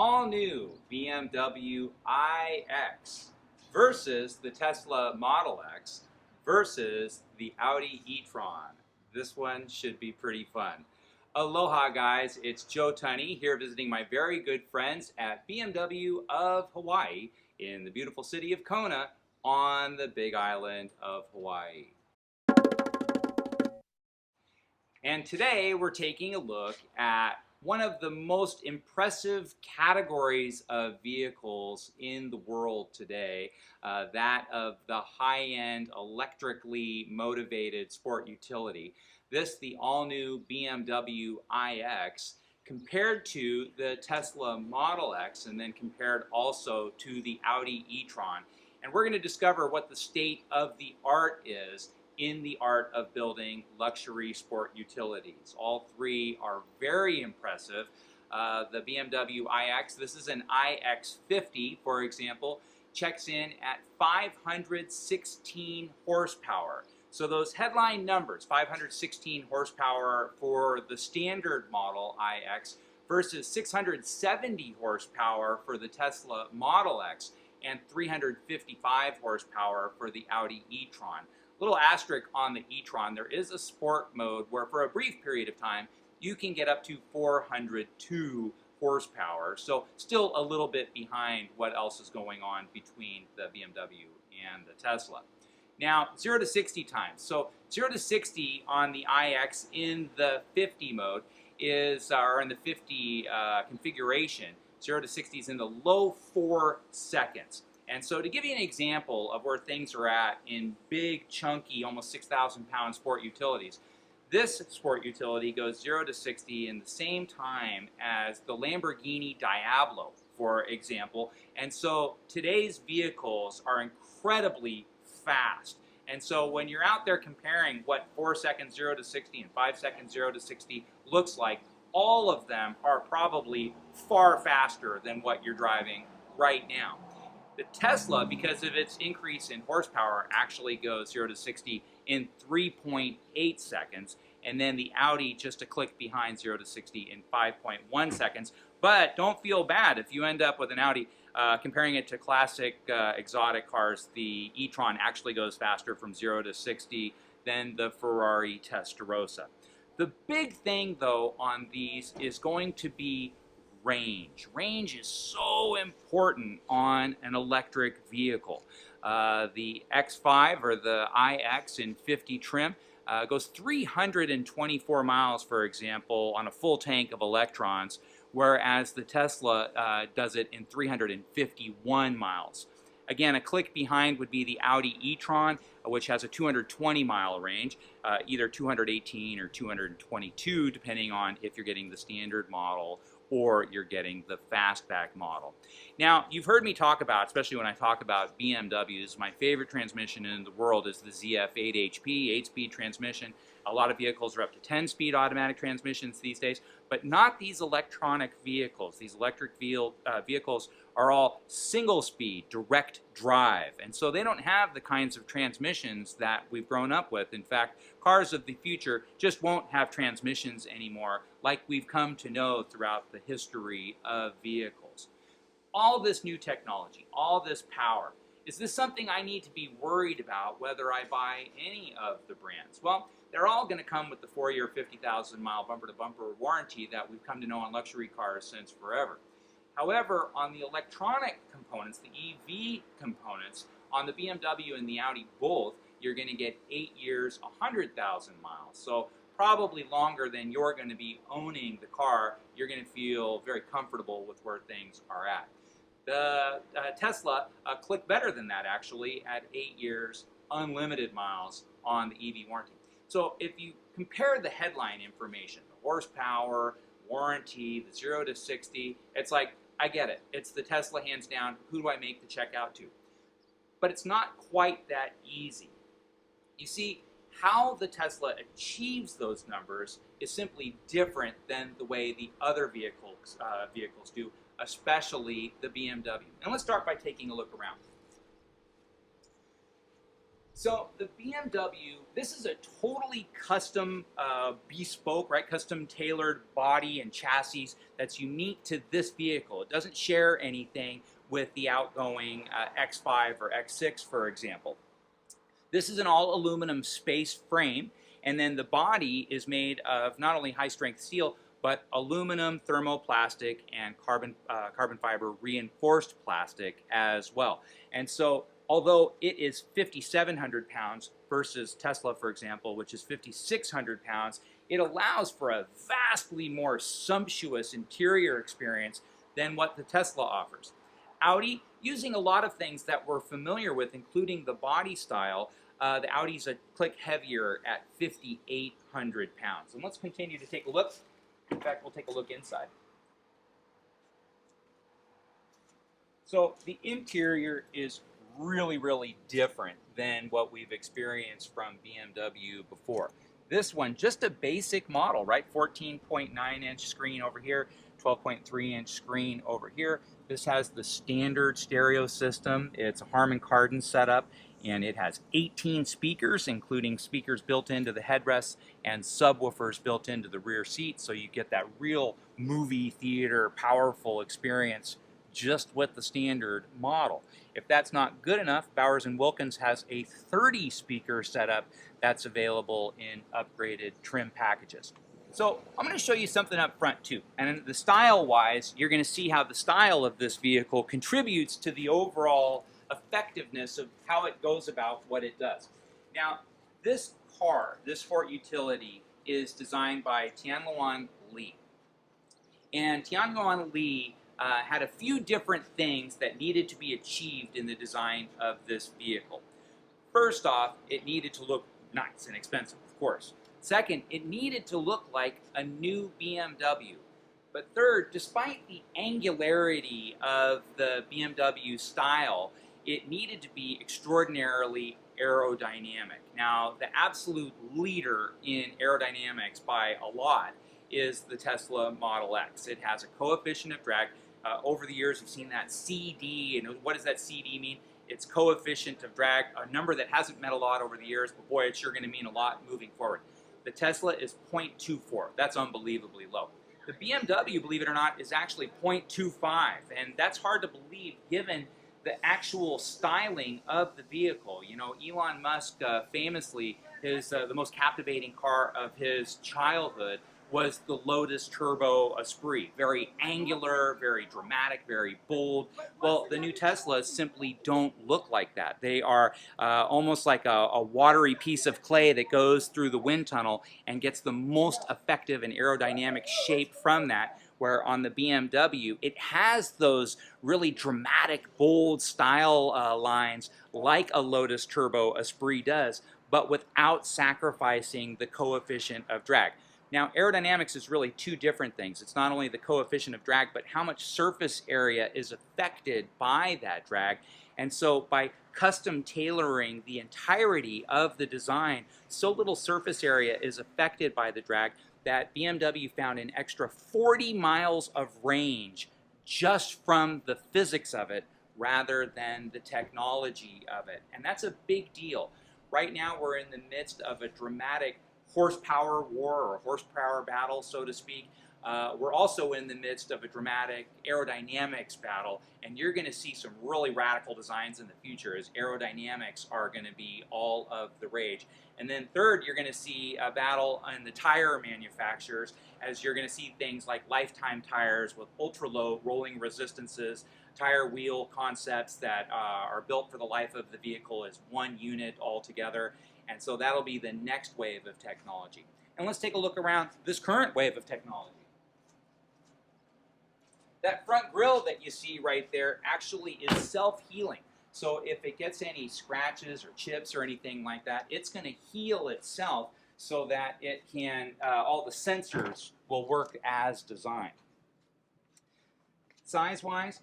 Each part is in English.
all-new BMW iX versus the Tesla Model X versus the Audi e-tron. This one should be pretty fun. Aloha guys, it's Joe Tunney here visiting my very good friends at BMW of Hawaii in the beautiful city of Kona on the big island of Hawaii. And today we're taking a look at one of the most impressive categories of vehicles in the world today, that of the high-end electrically motivated sport utility. This, the all-new BMW iX, compared to the Tesla Model X, and then compared also to the Audi e-tron. And we're going to discover what the state of the art is in the art of building luxury sport utilities. All three are very impressive. The BMW iX, this is an iX50, for example, checks in at 516 horsepower. So those headline numbers, 516 horsepower for the standard model iX versus 670 horsepower for the Tesla Model X and 355 horsepower for the Audi e-tron. Little asterisk on the e-tron, there is a sport mode where for a brief period of time you can get up to 402 horsepower, so still a little bit behind what else is going on between the BMW and the Tesla. Now 0 to 60 times, so 0 to 60 on the iX in the 50 mode is, or in the 50 configuration, 0 to 60 is in the low 4 seconds. And so to give you an example of where things are at in big, chunky, almost 6,000 pound sport utilities, this sport utility goes 0 to 60 in the same time as the Lamborghini Diablo, for example. And so today's vehicles are incredibly fast. And so when you're out there comparing what 4 seconds 0 to 60 and 5 seconds 0 to 60 looks like, all of them are probably far faster than what you're driving right now. The Tesla, because of its increase in horsepower, actually goes 0 to 60 in 3.8 seconds, and then the Audi just a click behind 0 to 60 in 5.1 seconds. But don't feel bad if you end up with an Audi. Comparing it to classic exotic cars, the e-tron actually goes faster from 0 to 60 than the Ferrari Testarossa. The big thing, though, on these is going to be range. Range is so important on an electric vehicle. The X5 or the iX in 50 trim goes 324 miles, for example, on a full tank of electrons, whereas the Tesla does it in 351 miles. Again, a click behind would be the Audi e-tron, which has a 220-mile range, either 218 or 222, depending on if you're getting the standard model or you're getting the fastback model. Now, you've heard me talk about, especially when I talk about BMWs, my favorite transmission in the world is the ZF8HP, 8-speed transmission. A lot of vehicles are up to 10-speed automatic transmissions these days, but not these electronic vehicles. These electric vehicles are all single-speed, direct drive, and so they don't have the kinds of transmissions that we've grown up with. In fact, cars of the future just won't have transmissions anymore like we've come to know throughout the history of vehicles. All this new technology, all this power, is this something I need to be worried about whether I buy any of the brands? Well, they're all going to come with the 4-year, 50,000-mile bumper-to-bumper warranty that we've come to know on luxury cars since forever. However, on the electronic components, the EV components, on the BMW and the Audi both, you're going to get 8 years, 100,000 miles. So probably longer than you're going to be owning the car. You're going to feel very comfortable with where things are at. The Tesla clicked better than that, actually, at 8 years, unlimited miles on the EV warranty. So if you compare the headline information, the horsepower, warranty, the 0 to 60, it's like, I get it. It's the Tesla hands down. Who do I make the check out to? But it's not quite that easy. You see, how the Tesla achieves those numbers is simply different than the way the other vehicles do, especially the BMW. And let's start by taking a look around. So the BMW, this is a totally custom, bespoke, right, custom tailored body and chassis that's unique to this vehicle. It doesn't share anything with the outgoing X5 or X6, for example. This is an all aluminum space frame, and then the body is made of not only high strength steel, but aluminum, thermoplastic, and carbon fiber reinforced plastic as well. And so although it is 5,700 pounds versus Tesla, for example, which is 5,600 pounds, it allows for a vastly more sumptuous interior experience than what the Tesla offers. Audi, using a lot of things that we're familiar with, including the body style, the Audi's a click heavier at 5,800 pounds. And let's continue to take a look. In fact, we'll take a look inside. So the interior is really, really different than what we've experienced from BMW before. This one, just a basic model, right? 14.9-inch screen over here, 12.3-inch screen over here. This has the standard stereo system. It's a Harman Kardon setup, and it has 18 speakers, including speakers built into the headrests and subwoofers built into the rear seat, so you get that real movie theater powerful experience just with the standard model. If that's not good enough, Bowers & Wilkins has a 30 speaker setup that's available in upgraded trim packages. So I'm going to show you something up front too, and the style wise, you're going to see how the style of this vehicle contributes to the overall effectiveness of how it goes about what it does. Now, this car, this Ford utility, is designed by Tianluan Li. And Tianluan Li had a few different things that needed to be achieved in the design of this vehicle. First off, it needed to look nice and expensive, of course. Second, it needed to look like a new BMW. But third, despite the angularity of the BMW style, it needed to be extraordinarily aerodynamic. Now, the absolute leader in aerodynamics by a lot is the Tesla Model X. It has a coefficient of drag. Over the years, we've seen that CD, and what does that CD mean? It's coefficient of drag, a number that hasn't meant a lot over the years, but boy, it's sure going to mean a lot moving forward. The Tesla is 0.24. That's unbelievably low. The BMW, believe it or not, is actually 0.25, and that's hard to believe given the actual styling of the vehicle. You know, Elon Musk famously, the most captivating car of his childhood was the Lotus Turbo Esprit. Very angular, very dramatic, very bold. Well, the new Teslas simply don't look like that. They are almost like a watery piece of clay that goes through the wind tunnel and gets the most effective and aerodynamic shape from that, where on the BMW, it has those really dramatic, bold style lines like a Lotus Turbo Esprit does, but without sacrificing the coefficient of drag. Now, aerodynamics is really two different things. It's not only the coefficient of drag, but how much surface area is affected by that drag. And so by custom tailoring the entirety of the design, so little surface area is affected by the drag that BMW found an extra 40 miles of range just from the physics of it rather than the technology of it. And that's a big deal. Right now, we're in the midst of a dramatic horsepower war or horsepower battle, so to speak. We're also in the midst of a dramatic aerodynamics battle, and you're going to see some really radical designs in the future as aerodynamics are going to be all of the rage. And then third, you're going to see a battle in the tire manufacturers, as you're going to see things like lifetime tires with ultra-low rolling resistances, tire wheel concepts that are built for the life of the vehicle as one unit altogether. And so that'll be the next wave of technology. And let's take a look around this current wave of technology. That front grille that you see right there actually is self-healing. So if it gets any scratches or chips or anything like that, it's going to heal itself so that it can, all the sensors will work as designed. Size-wise,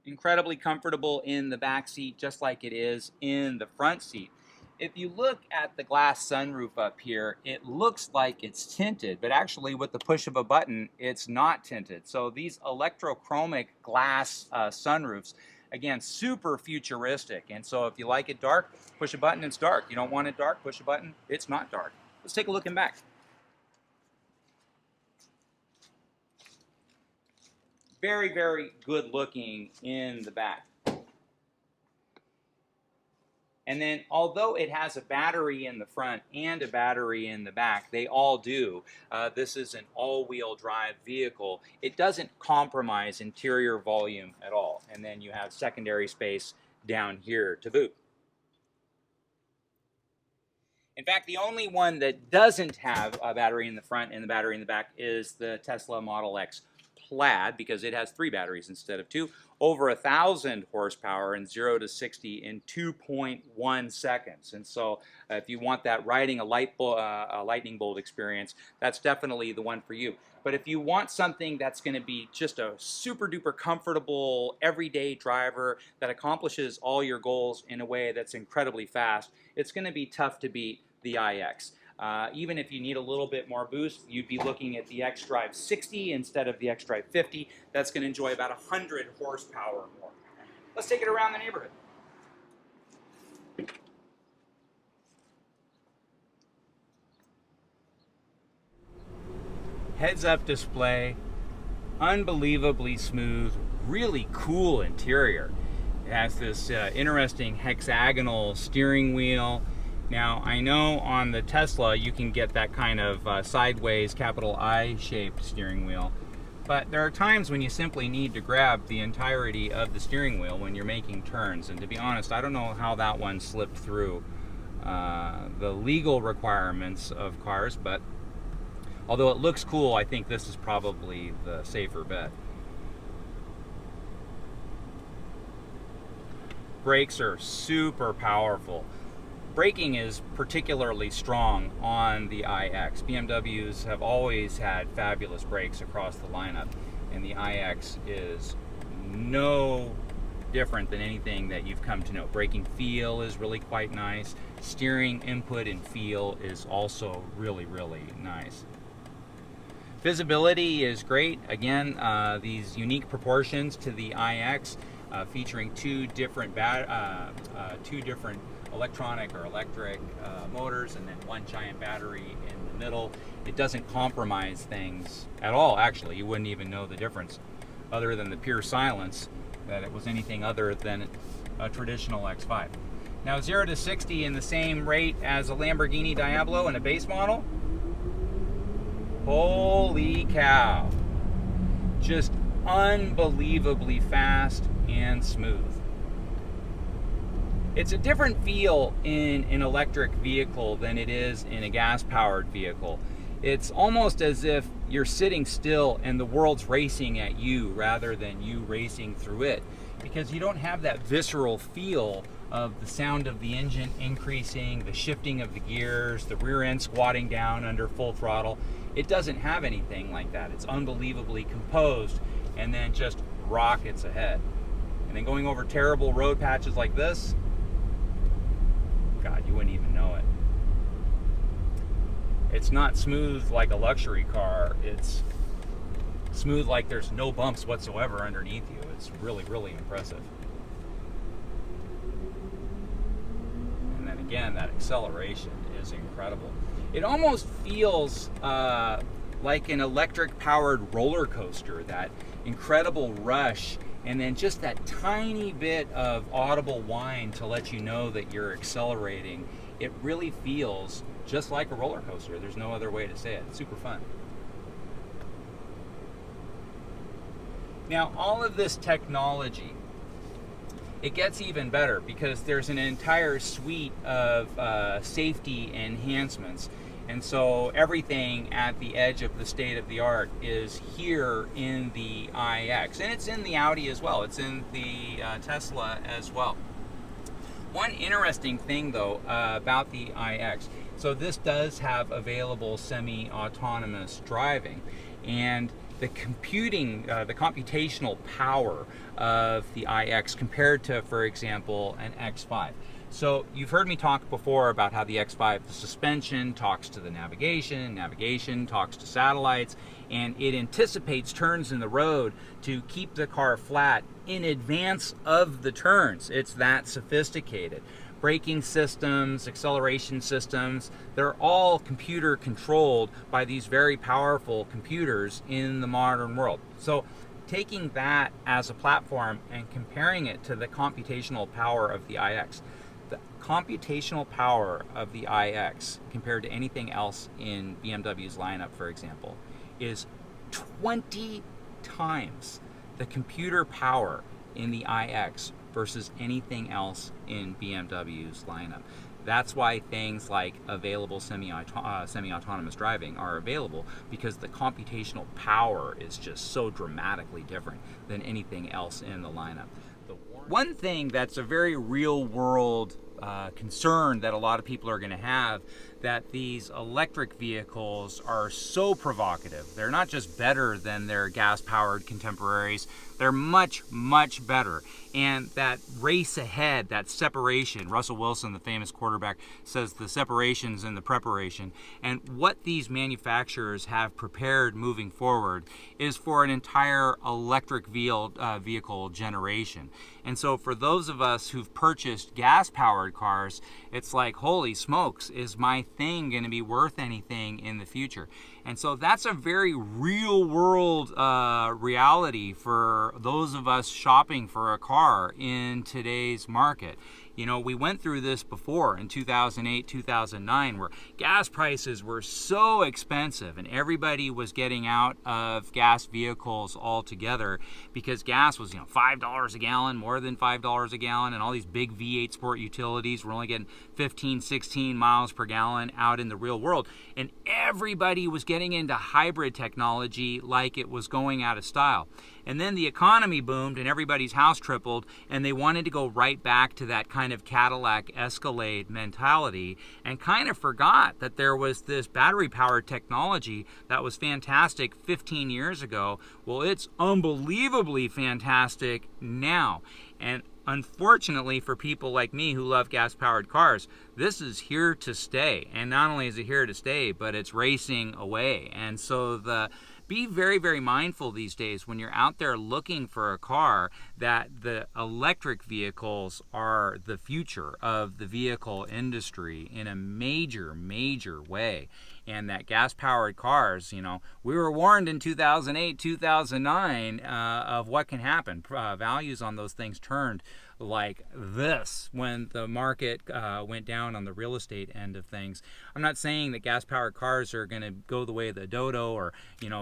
incredibly comfortable in the back seat, just like it is in the front seat. If you look at the glass sunroof up here, it looks like it's tinted, but actually with the push of a button, it's not tinted. So these electrochromic glass sunroofs, Again, super futuristic. And so if you like it dark, push a button, it's dark. You don't want it dark, push a button, it's not dark. Let's take a look in back. Very, very good looking in the back. And then, although it has a battery in the front and a battery in the back, they all do. This is an all-wheel drive vehicle. It doesn't compromise interior volume at all. And then you have secondary space down here to boot. In fact, the only one that doesn't have a battery in the front and the battery in the back is the Tesla Model X Plaid, because it has 3 batteries instead of 2, over 1,000 horsepower and 0 to 60 in 2.1 seconds. And so if you want that riding a lightning bolt experience, that's definitely the one for you. But if you want something that's going to be just a super duper comfortable everyday driver that accomplishes all your goals in a way that's incredibly fast, it's going to be tough to beat the iX. Even if you need a little bit more boost, you'd be looking at the xDrive 60 instead of the xDrive 50. That's going to enjoy about 100 horsepower more. Let's take it around the neighborhood. Heads-up display, unbelievably smooth, really cool interior. It has this interesting hexagonal steering wheel. Now, I know on the Tesla you can get that kind of sideways capital I-shaped steering wheel, but there are times when you simply need to grab the entirety of the steering wheel when you're making turns, and to be honest, I don't know how that one slipped through the legal requirements of cars, but although it looks cool, I think this is probably the safer bet. Brakes are super powerful. Braking is particularly strong on the iX. BMWs have always had fabulous brakes across the lineup, and the iX is no different than anything that you've come to know. Braking feel is really quite nice. Steering input and feel is also really, really nice. Visibility is great. Again, these unique proportions to the iX, featuring two different electronic or electric motors, and then one giant battery in the middle. It doesn't compromise things at all, actually. You wouldn't even know the difference, other than the pure silence, that it was anything other than a traditional X5. Now, 0 to 60 in the same rate as a Lamborghini Diablo in a base model. Holy cow. Just unbelievably fast and smooth. It's a different feel in an electric vehicle than it is in a gas-powered vehicle. It's almost as if you're sitting still and the world's racing at you rather than you racing through it, because you don't have that visceral feel of the sound of the engine increasing, the shifting of the gears, the rear end squatting down under full throttle. It doesn't have anything like that. It's unbelievably composed and then just rockets ahead. And then going over terrible road patches like this, God, you wouldn't even know it. It's not smooth like a luxury car. It's smooth like there's no bumps whatsoever underneath you. It's really, really impressive. And then again, that acceleration is incredible. It almost feels like an electric-powered roller coaster, that incredible rush, and then just that tiny bit of audible whine to let you know that you're accelerating. It really feels just like a roller coaster. There's no other way to say it. It's super fun. Now, all of this technology, it gets even better because there's an entire suite of safety enhancements. And so everything at the edge of the state-of-the-art is here in the iX. And it's in the Audi as well. It's in the Tesla as well. One interesting thing, though, about the iX, so this does have available semi-autonomous driving. And the computational power of the iX compared to, for example, an X5. So you've heard me talk before about how the X5, the suspension talks to the navigation, navigation talks to satellites, and it anticipates turns in the road to keep the car flat in advance of the turns. It's that sophisticated. Braking systems, acceleration systems, they're all computer controlled by these very powerful computers in the modern world. So taking that as a platform and comparing it to the computational power of the iX. The computational power of the iX compared to anything else in BMW's lineup, for example, is 20 times the computer power in the iX versus anything else in BMW's lineup. That's why things like available semi-autonomous driving are available, because the computational power is just so dramatically different than anything else in the lineup. One thing that's a very real-world concern that a lot of people are going to have, that these electric vehicles are so provocative. They're not just better than their gas-powered contemporaries, they're much, much better. And that race ahead, that separation, Russell Wilson, the famous quarterback, says the separation's in the preparation. And what these manufacturers have prepared moving forward is for an entire electric vehicle generation. And so for those of us who've purchased gas-powered cars, it's like, holy smokes, is my thing going to be worth anything in the future? And so that's a very real-world reality for those of us shopping for a car in today's market. You know, we went through this before in 2008, 2009, where gas prices were so expensive and everybody was getting out of gas vehicles altogether because gas was, $5 a gallon, more than $5 a gallon, and all these big V8 sport utilities were only getting 15, 16 miles per gallon out in the real world. And everybody was getting into hybrid technology like it was going out of style. And then the economy boomed and everybody's house tripled, and they wanted to go right back to that kind of Cadillac Escalade mentality and kind of forgot that there was this battery-powered technology that was fantastic 15 years ago. Well, it's unbelievably fantastic now. And unfortunately for people like me who love gas-powered cars, this is here to stay. And not only is it here to stay, but it's racing away. And so be very, very mindful these days when you're out there looking for a car that the electric vehicles are the future of the vehicle industry in a major, major way. And that gas-powered cars, we were warned in 2008, 2009 of what can happen. Values on those things turned like this when the market went down on the real estate end of things. I'm not saying that gas-powered cars are going to go the way of the dodo or,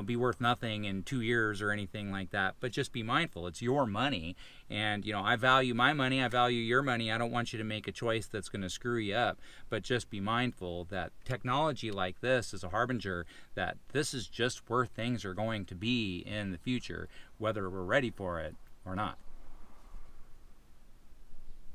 be worth nothing in 2 years or anything like that, but just be mindful. It's your money, and, I value my money, I value your money. I don't want you to make a choice that's going to screw you up, but just be mindful that technology like this is a harbinger that this is just where things are going to be in the future, whether we're ready for it or not.